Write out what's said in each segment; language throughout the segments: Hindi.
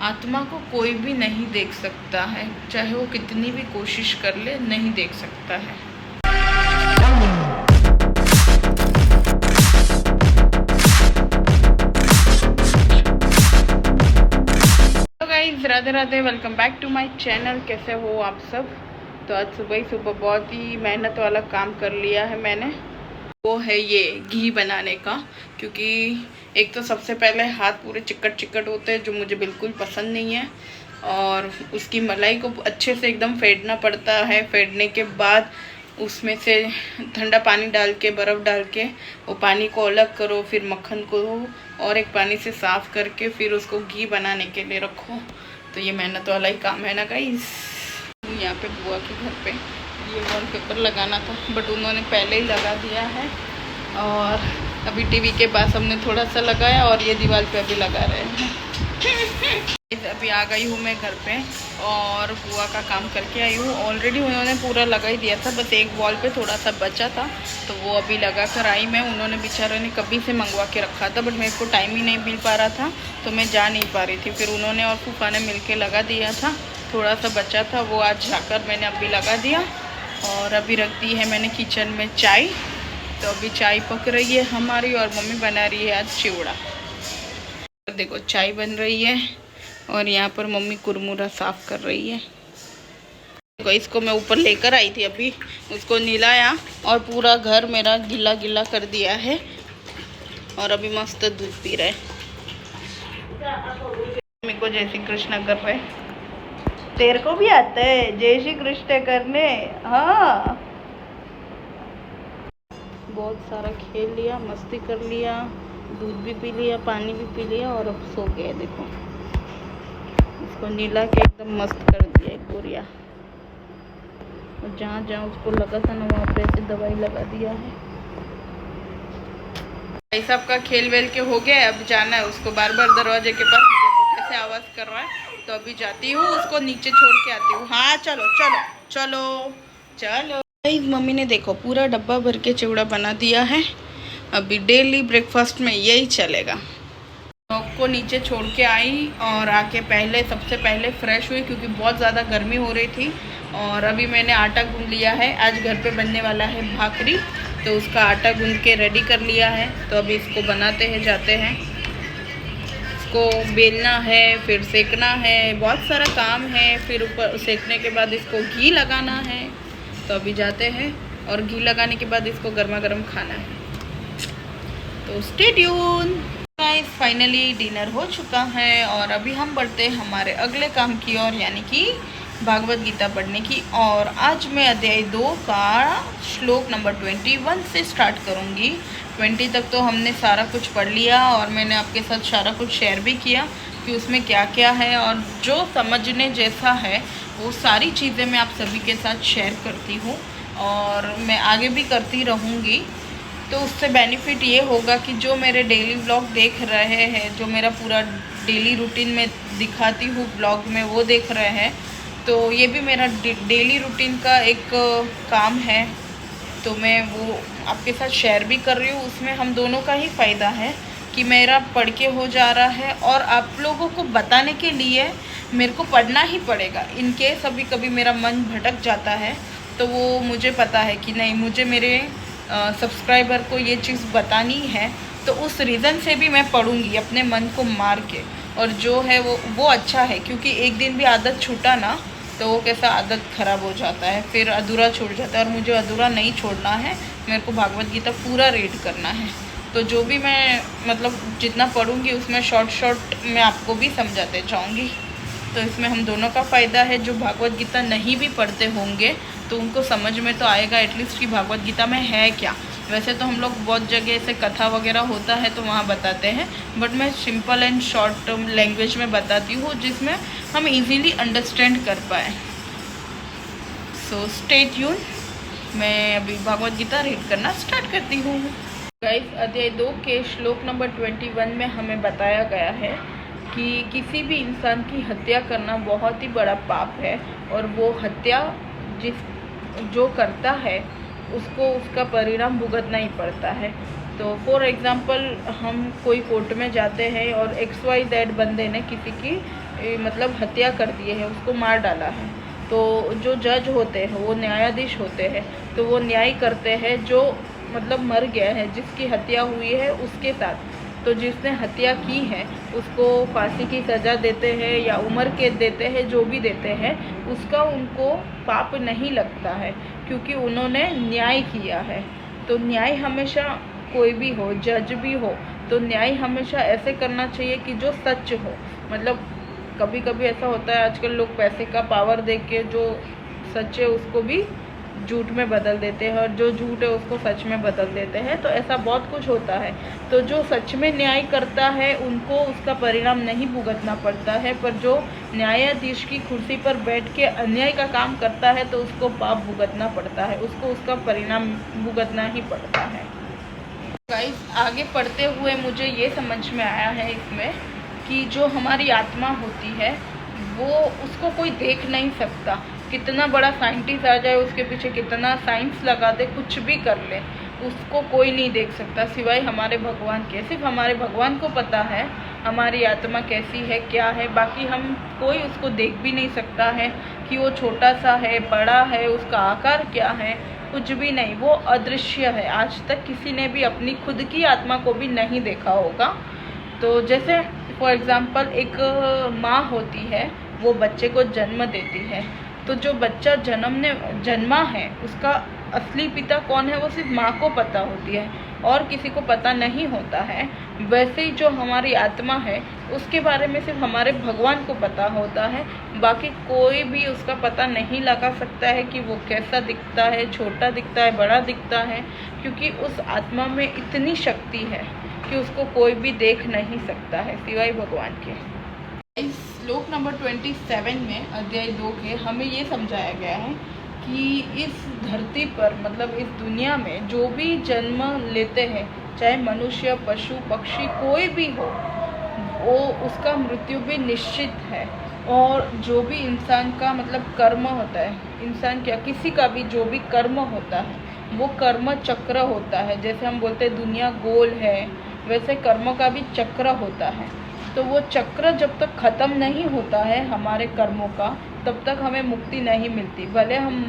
आत्मा को कोई भी नहीं देख सकता है, चाहे वो कितनी भी कोशिश कर ले, नहीं देख सकता है। तो guys, Radhe Radhe, welcome back to my channel. कैसे हो आप सब? तो आज सुबह ही सुबह बहुत ही मेहनत वाला काम कर लिया है मैंने। वो है ये घी बनाने का, क्योंकि एक तो सबसे पहले हाथ पूरे चिकट चिकट होते हैं, जो मुझे बिल्कुल पसंद नहीं है। और उसकी मलाई को अच्छे से एकदम फेंटना पड़ता है। फेंटने के बाद उसमें से ठंडा पानी डाल के, बर्फ़ डाल के वो पानी को अलग करो, फिर मक्खन को और एक पानी से साफ़ करके फिर उसको घी बनाने के लिए रखो। तो ये मेहनत वाला ही काम है ना गाइस। यहाँ पे बुआ के घर पे ये वॉलपेपर लगाना था, बट उन्होंने पहले ही लगा दिया है। और अभी टीवी के पास हमने थोड़ा सा लगाया और ये दीवार पे अभी लगा रहे हैं। अभी आ गई हूँ मैं घर पे और बुआ का काम करके आई हूँ। ऑलरेडी उन्होंने पूरा लगा ही दिया था, बस एक वॉल पे थोड़ा सा बचा था, तो वो अभी लगा कर आई मैं। उन्होंने बेचारों ने कभी से मंगवा के रखा था, बट मेरे को टाइम ही नहीं मिल पा रहा था, तो मैं जा नहीं पा रही थी। फिर उन्होंने और फूफा ने मिल के लगा दिया था। थोड़ा सा बचा था, वो आज जाकर मैंने अभी लगा दिया। और अभी रख दी है मैंने किचन में चाय। तो अभी चाय पक रही है हमारी और मम्मी बना रही है आज चिवड़ा। देखो चाय बन रही है और यहाँ पर मम्मी कुरमुरा साफ़ कर रही है। देखो इसको मैं ऊपर लेकर आई थी, अभी उसको नहलाया और पूरा घर मेरा गीला गीला कर दिया है। और अभी मस्त दूध पी रहे। मम्मी को जय श्री कृष्ण कर रहे। तेरे को भी आता है जय श्री कृष्ण करने? हाँ, बहुत सारा खेल लिया, मस्ती कर लिया, दूध भी पी लिया, पानी भी पी लिया और अब सो गए। देखो इसको नीला के एकदम मस्त कर दिया एक बोरिया। और जहाँ जहाँ उसको लगा था ना, वहाँ पे ऐसे दवाई लगा दिया है। भाई साहब का खेल वेल के हो गया, अब जाना है उसको बार बार दरवाजे के पास। देखो कैसे आवाज़ कर रहा है। तो अभी जाती हूँ, उसको नीचे छोड़ के आती हूँ। हाँ चलो चलो चलो चलो। मम्मी ने देखो पूरा डब्बा भर के चिवड़ा बना दिया है। अभी डेली ब्रेकफास्ट में यही चलेगा। डॉग को नीचे छोड़ के आई और आके सबसे पहले फ्रेश हुई, क्योंकि बहुत ज़्यादा गर्मी हो रही थी। और अभी मैंने आटा गूंद लिया है। आज घर पे बनने वाला है भाकरी, तो उसका आटा गूंद के रेडी कर लिया है। तो अभी इसको बनाते हैं, जाते हैं। इसको बेलना है, फिर सेकना है, बहुत सारा काम है। फिर ऊपर सेकने के बाद इसको घी लगाना है। तो अभी जाते हैं और घी लगाने के बाद इसको गर्मा गर्म खाना है। तो stay tune. Guys, finally dinner हो चुका है और अभी हम बढ़ते हैं हमारे अगले काम की ओर, यानी कि भागवत गीता पढ़ने की। और आज मैं अध्याय 2 का श्लोक नंबर 21 से स्टार्ट करूँगी। 20 तक तो हमने सारा कुछ पढ़ लिया और मैंने आपके साथ सारा कुछ शेयर भी किया कि उसमें क्या क्या है। और जो समझने जैसा है वो सारी चीज़ें मैं आप सभी के साथ शेयर करती हूँ और मैं आगे भी करती रहूँगी। तो उससे बेनिफिट ये होगा कि जो मेरे डेली व्लॉग देख रहे हैं, जो मेरा पूरा डेली रूटीन में दिखाती हूँ ब्लॉग में, वो देख रहे हैं, तो ये भी मेरा डेली रूटीन का एक काम है। तो मैं वो आपके साथ शेयर भी कर रही हूँ। उसमें हम दोनों का ही फ़ायदा है कि मेरा पढ़ के हो जा रहा है और आप लोगों को बताने के लिए मेरे को पढ़ना ही पड़ेगा। इनकेस अभी कभी मेरा मन भटक जाता है तो वो मुझे पता है कि नहीं, मुझे मेरे सब्सक्राइबर को ये चीज़ बतानी है, तो उस रीज़न से भी मैं पढ़ूँगी अपने मन को मार के। और जो है वो अच्छा है, क्योंकि एक दिन भी आदत छूटा ना तो वो कैसा आदत ख़राब हो जाता है, फिर अधूरा छूट जाता है। और मुझे अधूरा नहीं छोड़ना है, मेरे को भागवत गीता पूरा रीड करना है। तो जो भी मैं मतलब जितना पढ़ूँगी उसमें शॉर्ट मैं आपको भी समझाते जाऊँगी। तो इसमें हम दोनों का फ़ायदा है। जो भागवत गीता नहीं भी पढ़ते होंगे तो उनको समझ में तो आएगा एटलीस्ट कि भागवत गीता में है क्या। वैसे तो हम लोग बहुत जगह से कथा वगैरह होता है तो वहाँ बताते हैं, बट मैं सिंपल एंड शॉर्ट लैंग्वेज में बताती हूँ जिसमें हम इजीली अंडरस्टैंड कर पाए। So stay tune. मैं अभी भागवत गीता रीड करना स्टार्ट करती हूँ। गाइस, अध्याय 2 के श्लोक नंबर 21 में हमें बताया गया है कि किसी भी इंसान की हत्या करना बहुत ही बड़ा पाप है। और वो हत्या जो करता है उसको उसका परिणाम भुगतना ही पड़ता है। तो फॉर एग्ज़ाम्पल हम कोई कोर्ट में जाते हैं और XYZ बंदे ने किसी की मतलब हत्या कर दी है, उसको मार डाला है, तो जो जज होते हैं वो न्यायाधीश होते हैं, तो वो न्याय करते हैं जो मतलब मर गया है, जिसकी हत्या हुई है उसके साथ। तो जिसने हत्या की है उसको फांसी की सज़ा देते हैं या उम्र कैद देते हैं, जो भी देते हैं, उसका उनको पाप नहीं लगता है क्योंकि उन्होंने न्याय किया है। तो न्याय हमेशा, कोई भी हो, जज भी हो, तो न्याय हमेशा ऐसे करना चाहिए कि जो सच हो। मतलब कभी कभी ऐसा होता है आजकल लोग पैसे का पावर देख के जो सच है उसको भी झूठ में बदल देते हैं और जो झूठ है उसको सच में बदल देते हैं। तो ऐसा बहुत कुछ होता है। तो जो सच में न्याय करता है उनको उसका परिणाम नहीं भुगतना पड़ता है, पर जो न्यायाधीश की कुर्सी पर बैठ के अन्याय का काम करता है तो उसको पाप भुगतना पड़ता है, उसको उसका परिणाम भुगतना ही पड़ता है। गाइस, आगे पढ़ते हुए मुझे ये समझ में आया है इसमें कि जो हमारी आत्मा होती है वो, उसको कोई देख नहीं सकता। कितना बड़ा साइंटिस्ट आ जाए, उसके पीछे कितना साइंस लगा दे, कुछ भी कर ले, उसको कोई नहीं देख सकता सिवाय हमारे भगवान के। सिर्फ हमारे भगवान को पता है हमारी आत्मा कैसी है, क्या है। बाकी हम कोई उसको देख भी नहीं सकता है कि वो छोटा सा है, बड़ा है, उसका आकार क्या है, कुछ भी नहीं। वो अदृश्य है। आज तक किसी ने भी अपनी खुद की आत्मा को भी नहीं देखा होगा। तो जैसे फॉर एग्ज़ाम्पल एक माँ होती है, वो बच्चे को जन्म देती है, तो जो बच्चा जन्मा है उसका असली पिता कौन है वो सिर्फ माँ को पता होती है और किसी को पता नहीं होता है। वैसे ही जो हमारी आत्मा है उसके बारे में सिर्फ हमारे भगवान को पता होता है। बाकी कोई भी उसका पता नहीं लगा सकता है कि वो कैसा दिखता है, छोटा दिखता है, बड़ा दिखता है, क्योंकि उस आत्मा में इतनी शक्ति है कि उसको कोई भी देख नहीं सकता है सिवाय भगवान के। इस श्लोक नंबर 27 में अध्याय 2 के हमें ये समझाया गया है कि इस धरती पर, मतलब इस दुनिया में जो भी जन्म लेते हैं, चाहे मनुष्य, पशु, पक्षी, कोई भी हो, वो उसका मृत्यु भी निश्चित है। और जो भी इंसान का मतलब कर्म होता है, इंसान क्या, किसी का भी जो भी कर्म होता है वो कर्म चक्र होता है। जैसे हम बोलते हैं दुनिया गोल है, वैसे कर्म का भी चक्र होता है। तो वो चक्र जब तक ख़त्म नहीं होता है हमारे कर्मों का, तब तक हमें मुक्ति नहीं मिलती। भले हम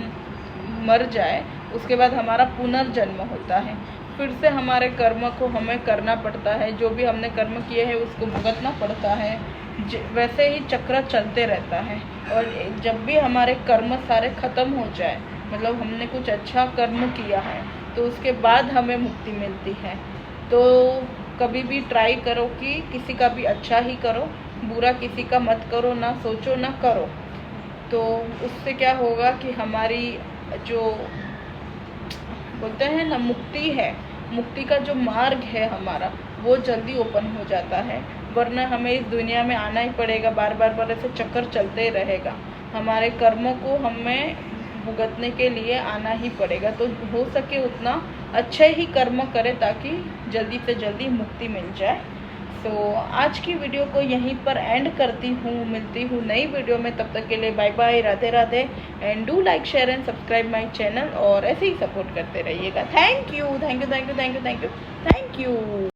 मर जाए, उसके बाद हमारा पुनर्जन्म होता है, फिर से हमारे कर्म को हमें करना पड़ता है, जो भी हमने कर्म किए हैं उसको भुगतना पड़ता है। वैसे ही चक्र चलते रहता है। और जब भी हमारे कर्म सारे ख़त्म हो जाए, मतलब हमने कुछ अच्छा कर्म किया है, तो उसके बाद हमें मुक्ति मिलती है। तो कभी भी ट्राई करो कि किसी का भी अच्छा ही करो, बुरा किसी का मत करो, ना सोचो ना करो। तो उससे क्या होगा कि हमारी जो बोलते हैं ना मुक्ति है, मुक्ति का जो मार्ग है हमारा, वो जल्दी ओपन हो जाता है। वरना हमें इस दुनिया में आना ही पड़ेगा, बार बार ऐसे चक्कर चलते रहेगा। हमारे कर्मों को हमें भुगतने के लिए आना ही पड़ेगा। तो हो सके उतना अच्छे ही कर्म करें ताकि जल्दी से जल्दी मुक्ति मिल जाए। तो आज की वीडियो को यहीं पर एंड करती हूँ। मिलती हूँ नई वीडियो में, तब तक के लिए bye bye, Radhe Radhe. And do like, share and subscribe my channel, और ऐसे ही सपोर्ट करते रहिएगा। Thank you, thank you, thank you, thank you, thank you, thank you.